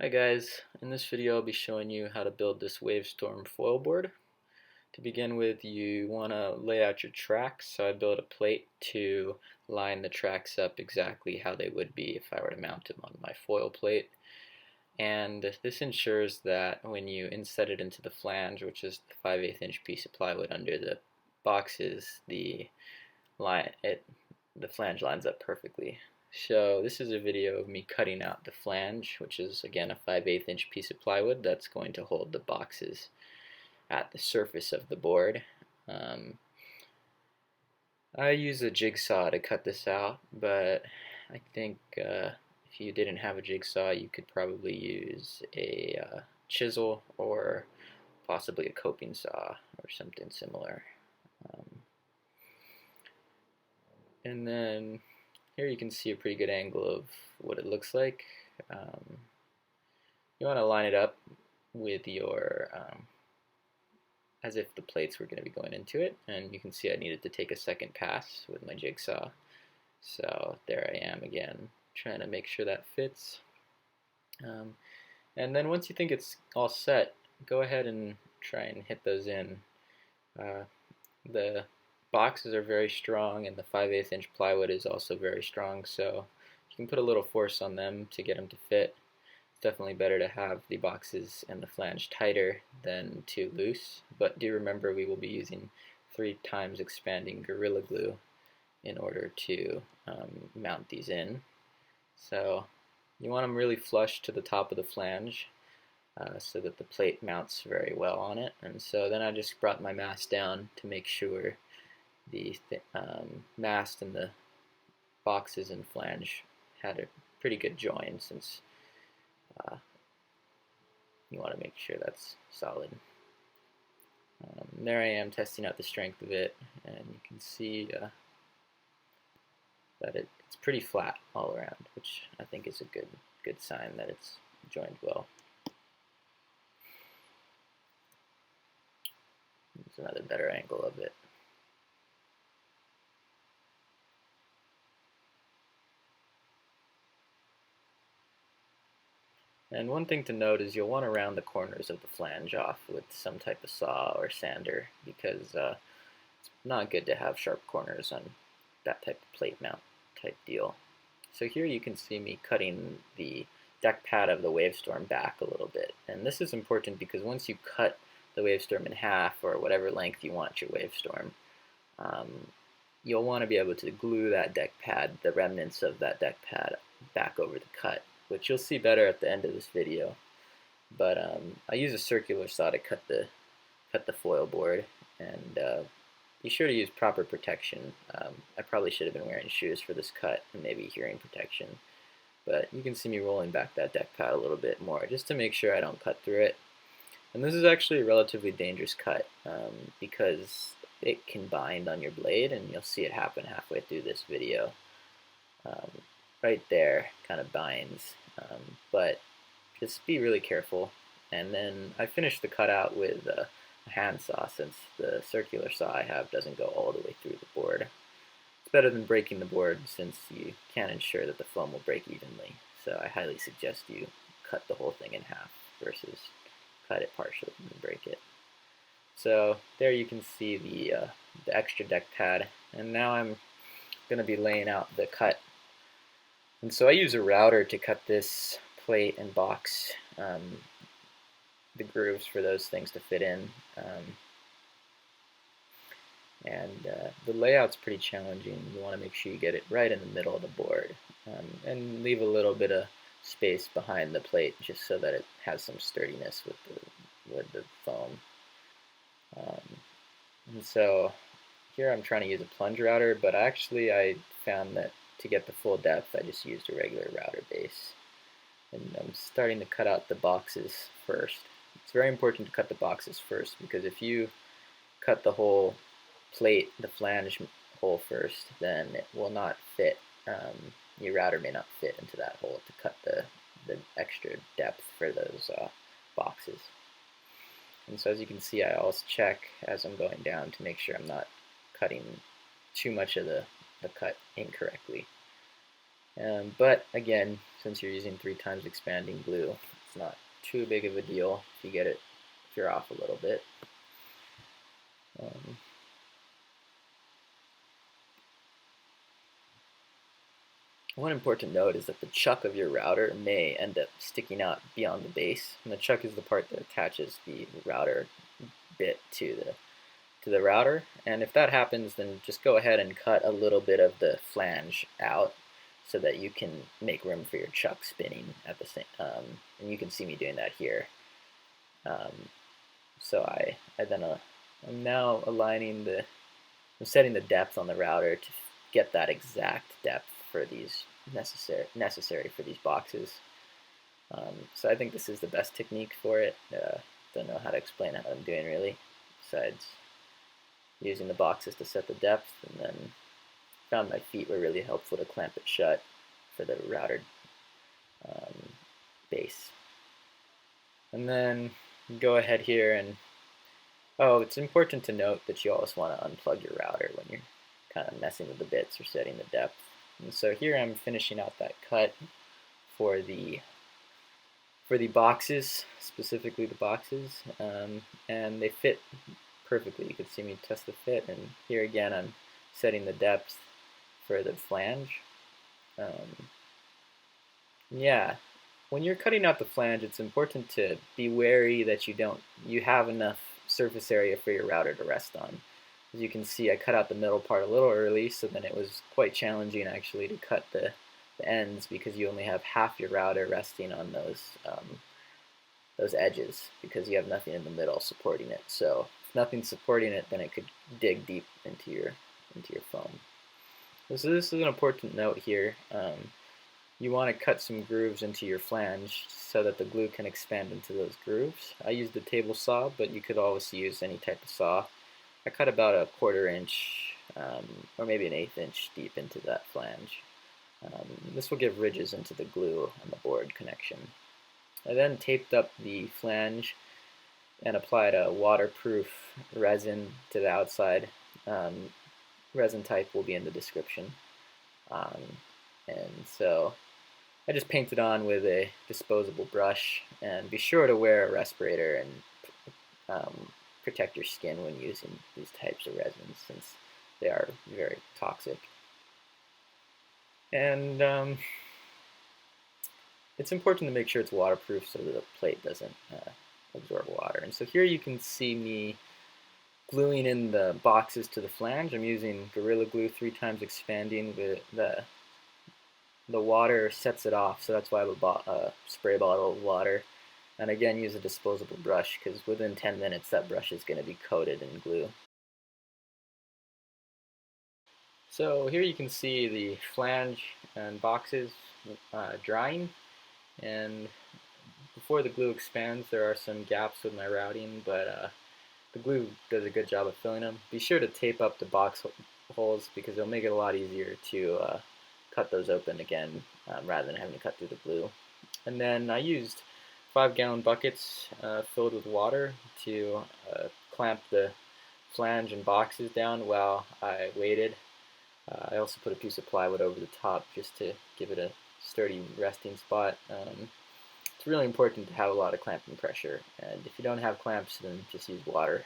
Hi guys, in this video I'll be showing you how to build this Wavestorm foil board. To begin with, you want to lay out your tracks. So I built a plate to line the tracks up exactly how they would be if I were to mount them on my foil plate. And this ensures that when you inset it into the flange, which is the 5/8 inch piece of plywood under the boxes, the flange lines up perfectly. So this is a video of me cutting out the flange, which is again a 5/8 inch piece of plywood that's going to hold the boxes at the surface of the board. Um, I use a jigsaw to cut this out, but I think if you didn't have a jigsaw, you could probably use a chisel or possibly a coping saw or something similar. Um, and then here you can see a pretty good angle of what it looks like. Um, you want to line it up with your, as if the plates were going to be going into it, and you can see I needed to take a second pass with my jigsaw. So there I am again, trying to make sure that fits. And then once you think it's all set, go ahead and try and hit those in. The boxes are very strong, and the 5/8 inch plywood is also very strong, so you can put a little force on them to get them to fit. It's definitely better to have the boxes and the flange tighter than too loose, but do remember we will be using 3 times expanding Gorilla Glue in order to mount these in. So you want them really flush to the top of the flange so that the plate mounts very well on it. And so then I just brought my mast down to make sure the mast and the boxes and flange had a pretty good join, since you want to make sure that's solid. There I am testing out the strength of it, and you can see that it's pretty flat all around, which I think is a good sign that it's joined well. There's another better angle of it. And one thing to note is you'll want to round the corners of the flange off with some type of saw or sander, because it's not good to have sharp corners on that type of plate mount type deal. So here you can see me cutting the deck pad of the Wavestorm back a little bit. And this is important because once you cut the Wavestorm in half, or whatever length you want your Wavestorm, you'll want to be able to glue that deck pad, the remnants of that deck pad, back over the cut, which you'll see better at the end of this video. But I use a circular saw to cut the foil board, and be sure to use proper protection. I probably should have been wearing shoes for this cut and maybe hearing protection, but you can see me rolling back that deck pad a little bit more just to make sure I don't cut through it. And this is actually a relatively dangerous cut because it can bind on your blade, and you'll see it happen halfway through this video. Right there kind of binds, but just be really careful. And then I finished the cutout with a hand saw, since the circular saw I have doesn't go all the way through the board. It's better than breaking the board, since you can't ensure that the foam will break evenly. So I highly suggest you cut the whole thing in half versus cut it partially and break it. So there you can see the extra deck pad, and now I'm going to be laying out the cut. And so I use a router to cut this plate and box, the grooves for those things to fit in. The layout's pretty challenging. You want to make sure you get it right in the middle of the board, and leave a little bit of space behind the plate just so that it has some sturdiness with the foam. And so here I'm trying to use a plunge router, but actually I found that to get the full depth, I just used a regular router base. And I'm starting to cut out the boxes first. It's very important to cut the boxes first, because if you cut the whole plate, the flange hole first, then it will not fit. Your router may not fit into that hole to cut the extra depth for those boxes. And so as you can see, I always check as I'm going down to make sure I'm not cutting too much of the cut incorrectly. But again, since you're using 3 times expanding glue, It's not too big of a deal if you get it, if you're off a little bit. One important note is that the chuck of your router may end up sticking out beyond the base, and the chuck is the part that attaches the router bit to the router. And if that happens, then just go ahead and cut a little bit of the flange out so that you can make room for your chuck spinning at the same. And you can see me doing that here. So I'm now aligning I'm setting the depth on the router to get that exact depth for these necessary for these boxes. So I think this is the best technique for it. Don't know how to explain how I'm doing really, besides using the boxes to set the depth, and then found my feet were really helpful to clamp it shut for the router base. And then go ahead here and, it's important to note that you always want to unplug your router when you're kind of messing with the bits or setting the depth. And so here I'm finishing out that cut for the boxes, specifically the boxes, and they fit perfectly. You can see me test the fit, and here again I'm setting the depth for the flange. Yeah, when you're cutting out the flange, it's important to be wary that you have enough surface area for your router to rest on. As you can see, I cut out the middle part a little early, so then it was quite challenging actually to cut the ends, because you only have half your router resting on those edges, because you have nothing in the middle supporting it. So if nothing's supporting it, then it could dig deep into your foam. So this is an important note here. You want to cut some grooves into your flange so that the glue can expand into those grooves. I used a table saw, but you could always use any type of saw. I cut about a 1/4 inch or maybe an 1/8 inch deep into that flange. This will give ridges into the glue on the board connection. I then taped up the flange and applied a waterproof resin to the outside. Resin type will be in the description. And so I just painted on with a disposable brush, and be sure to wear a respirator and protect your skin when using these types of resins, since they are very toxic. And it's important to make sure it's waterproof so that the plate doesn't absorb water. And so here you can see me gluing in the boxes to the flange. I'm using Gorilla Glue 3 times expanding. With the water sets it off, so that's why I have a spray bottle of water. And again, use a disposable brush, because within 10 minutes that brush is going to be coated in glue. So here you can see the flange and boxes drying, and before the glue expands there are some gaps with my routing, but the glue does a good job of filling them. Be sure to tape up the box holes, because it'll make it a lot easier to cut those open again rather than having to cut through the glue. And then I used 5-gallon buckets filled with water to clamp the flange and boxes down while I waited. I also put a piece of plywood over the top just to give it a sturdy resting spot. It's really important to have a lot of clamping pressure, and if you don't have clamps, then just use water.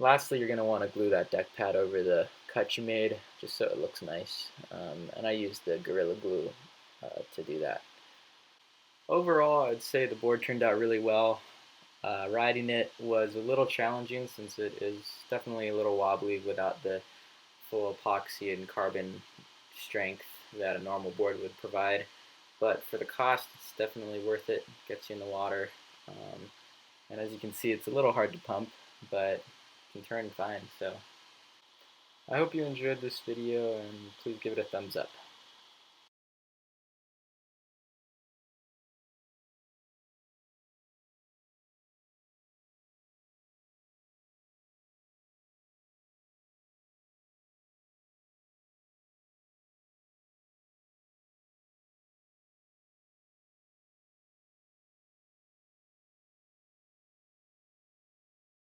Lastly, you're going to want to glue that deck pad over the cut you made, just so it looks nice. And I used the Gorilla Glue to do that. Overall, I'd say the board turned out really well. Riding it was a little challenging, since it is definitely a little wobbly without the full epoxy and carbon strength that a normal board would provide. But for the cost, it's definitely worth it. Gets you in the water. And as you can see, it's a little hard to pump, but it can turn fine. So I hope you enjoyed this video, and please give it a thumbs up.